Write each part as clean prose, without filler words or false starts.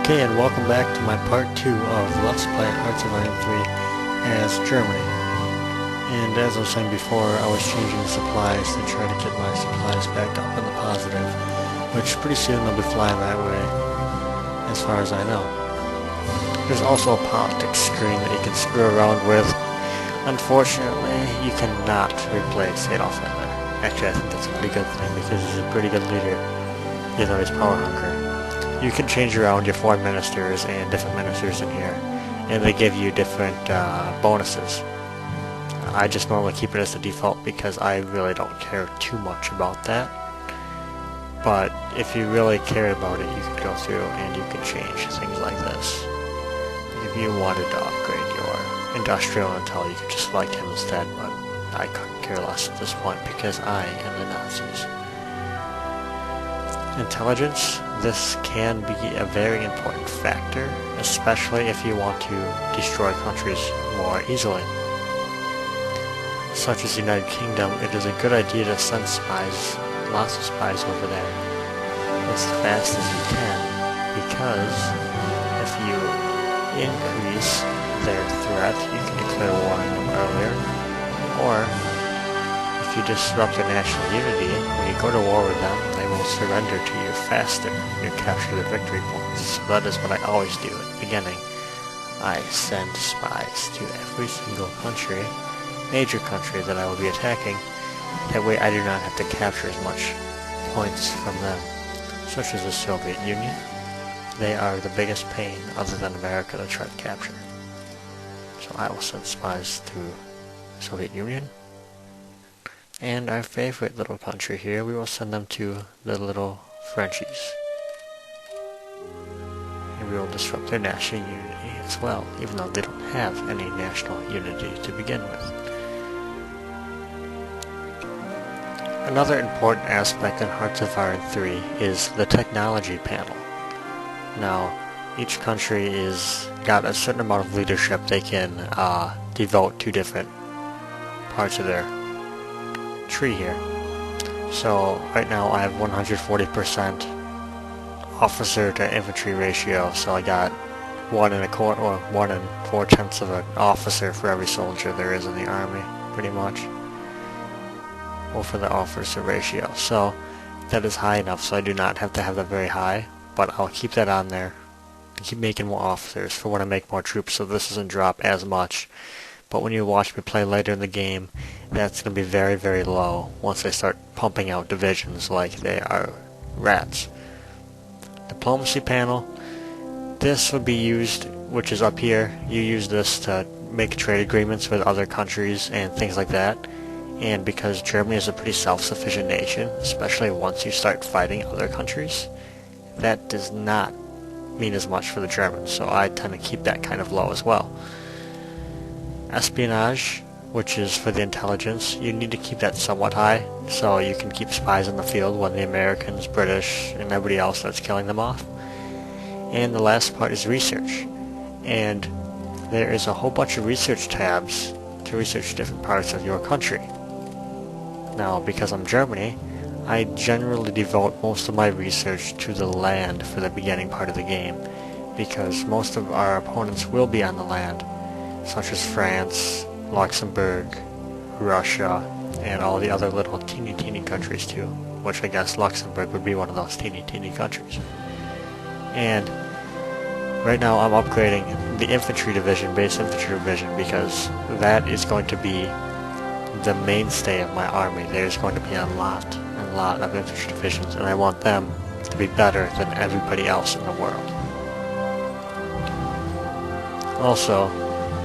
Okay, and welcome back to my part 2 of Let's Play Hearts of Iron 3 as Germany. And as I was saying before, I was changing the supplies to try to get my supplies back up in the positive, which pretty soon they'll be flying that way, as far as I know. There's also a politics screen that you can screw around with. Unfortunately, you cannot replace Adolf Hitler. Actually, I think that's a pretty good thing because he's a pretty good leader, even though he's power hungry. You can change around your foreign ministers and different ministers in here, and they give you different bonuses. I just normally keep it as the default because I really don't care too much about that. But if you really care about it, you can go through and you can change things like this. If you wanted to upgrade your industrial intel, you could just select him instead, but I couldn't care less at this point because I am the Nazis. Intelligence. This can be a very important factor, especially if you want to destroy countries more easily. Such as the United Kingdom, it is a good idea to send spies, lots of spies over there, as fast as you can, because if you increase their threat, you can declare war on them earlier, or if you disrupt their national unity, when you go to war with them, they will surrender to you faster. You capture the victory points. So that is what I always do at the beginning. I send spies to every single country, major country that I will be attacking. That way I do not have to capture as much points from them. Such as the Soviet Union. They are the biggest pain other than America to try to capture. So I will send spies to the Soviet Union. And our favorite little country here, we will send them to the little Frenchies. And we will disrupt their national unity as well, even though they don't have any national unity to begin with. Another important aspect in Hearts of Iron 3 is the technology panel. Now, each country is got a certain amount of leadership they can devote to different parts of their tree here. So right now I have 140% officer to infantry ratio, so I got 1 4/10 of an officer for every soldier there is in the army, pretty much. Well, for the officer ratio. So that is high enough, so I do not have to have that very high, but I'll keep that on there. Keep making more officers for when I make more troops, so this doesn't drop as much. But when you watch me play later in the game, that's going to be very, very low once I start pumping out divisions like they are rats. Diplomacy panel. This would be used, which is up here. You use this to make trade agreements with other countries and things like that. And because Germany is a pretty self-sufficient nation, especially once you start fighting other countries, that does not mean as much for the Germans. So I tend to keep that kind of low as well. Espionage, which is for the intelligence, you need to keep that somewhat high so you can keep spies in the field when the Americans, British, and everybody else starts killing them off. And the last part is research. And there is a whole bunch of research tabs to research different parts of your country. Now, because I'm Germany, I generally devote most of my research to the land for the beginning part of the game, because most of our opponents will be on the land, such as France, Luxembourg, Russia, and all the other little teeny countries too, which I guess Luxembourg would be one of those teeny countries. And right now I'm upgrading the infantry division, base infantry division, because that is going to be the mainstay of my army. There's going to be a lot of infantry divisions, and I want them to be better than everybody else in the world. Also,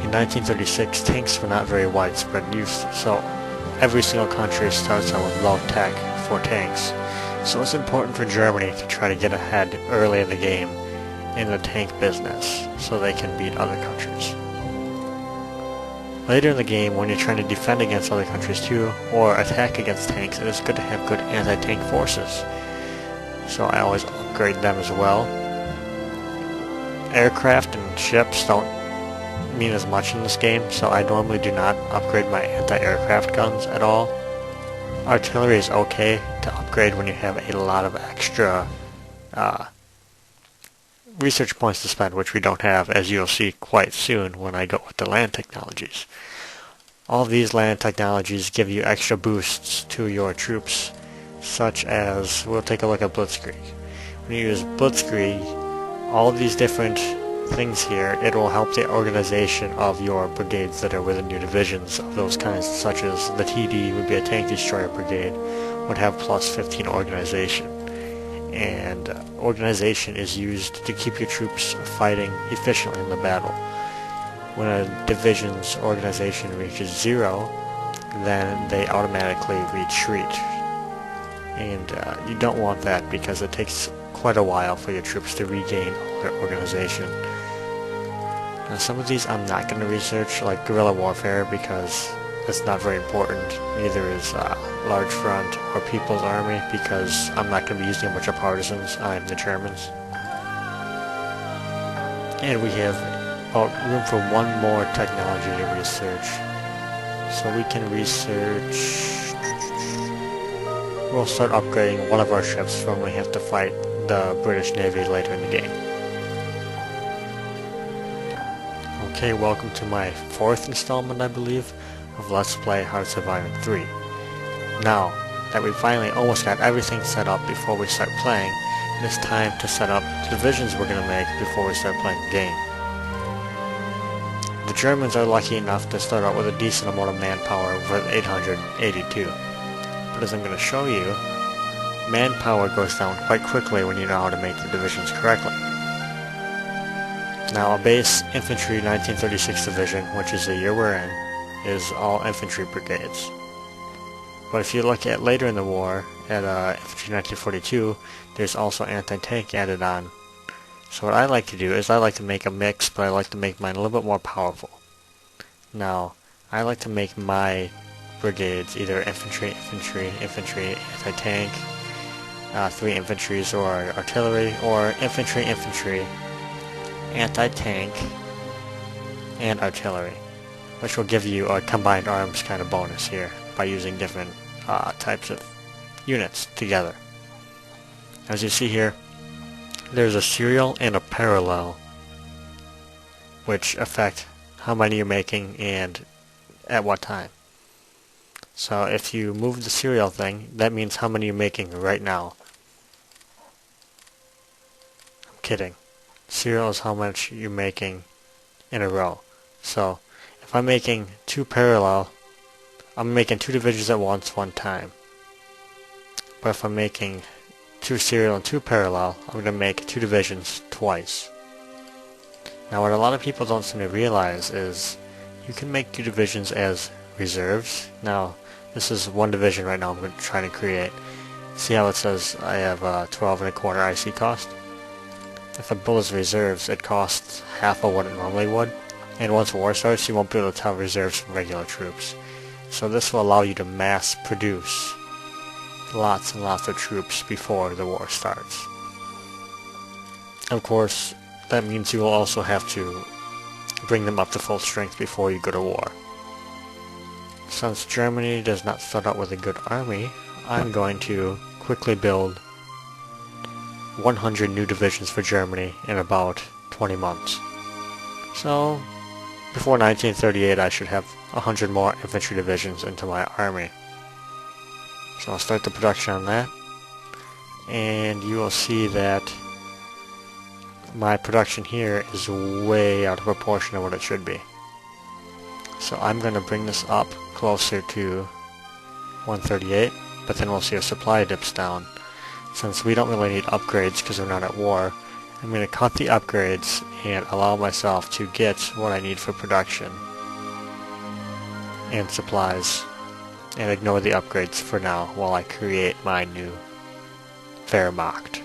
in 1936, tanks were not very widespread use, so every single country starts out with low tech for tanks. So it's important for Germany to try to get ahead early in the game in the tank business so they can beat other countries. Later in the game, when you're trying to defend against other countries too, or attack against tanks, it is good to have good anti-tank forces. So I always upgrade them as well. Aircraft and ships don't mean as much in this game, so I normally do not upgrade my anti-aircraft guns at all. Artillery is okay to upgrade when you have a lot of extra research points to spend, which we don't have, as you'll see quite soon when I go with the land technologies. All of these land technologies give you extra boosts to your troops, such as, we'll take a look at Blitzkrieg. When you use Blitzkrieg, all of these different things here, it will help the organization of your brigades that are within your divisions of those kinds, such as the TD would be a tank destroyer brigade, would have plus 15 organization. And organization is used to keep your troops fighting efficiently in the battle. When a division's organization reaches 0, then they automatically retreat. And you don't want that because it takes quite a while for your troops to regain all their organization. Now, some of these I'm not going to research, like guerrilla warfare, because it's not very important. Neither is large front or people's army, because I'm not going to be using a bunch of partisans. I'm the Germans. And we have about room for one more technology to research. So we can research... We'll start upgrading one of our ships when we have to fight the British Navy later in the game. Okay, welcome to my 4th installment, I believe, of Let's Play Hearts of Iron 3. Now that we finally almost got everything set up before we start playing, it is time to set up the divisions we're going to make before we start playing the game. The Germans are lucky enough to start out with a decent amount of manpower with 882. But as I'm going to show you, manpower goes down quite quickly when you know how to make the divisions correctly. Now, a base infantry 1936 division, which is the year we're in, is all infantry brigades. But if you look at later in the war, at infantry 1942, there's also anti-tank added on. So what I like to do is I like to make a mix, but I like to make mine a little bit more powerful. Now, I like to make my brigades either infantry, anti-tank, 3 infantries or artillery, or infantry, anti-tank, and artillery, which will give you a combined arms kind of bonus here by using different types of units together. As you see here, there's a serial and a parallel, which affect how many you're making and at what time. So if you move the serial thing, that means how many you're making right now. I'm kidding. Serial is how much you're making in a row. So if I'm making 2 parallel, I'm making 2 divisions at once, one time. But if I'm making 2 serial and 2 parallel, I'm going to make 2 divisions twice. Now what a lot of people don't seem to realize is you can make 2 divisions as reserves. Now this is 1 division right now I'm going to try to create. See how it says I have 12 1/4 IC cost? If a build is reserves, it costs half of what it normally would. And once war starts, you won't be able to tell reserves from regular troops. So this will allow you to mass produce lots and lots of troops before the war starts. Of course, that means you will also have to bring them up to full strength before you go to war. Since Germany does not start out with a good army, I'm going to quickly build 100 new divisions for Germany in about 20 months. So, before 1938 I should have 100 more infantry divisions into my army. So I'll start the production on that, and you will see that my production here is way out of proportion to what it should be. So I'm going to bring this up closer to 138, but then we'll see a supply dips down. Since we don't really need upgrades because we're not at war, I'm going to cut the upgrades and allow myself to get what I need for production and supplies, and ignore the upgrades for now while I create my new Wehrmacht.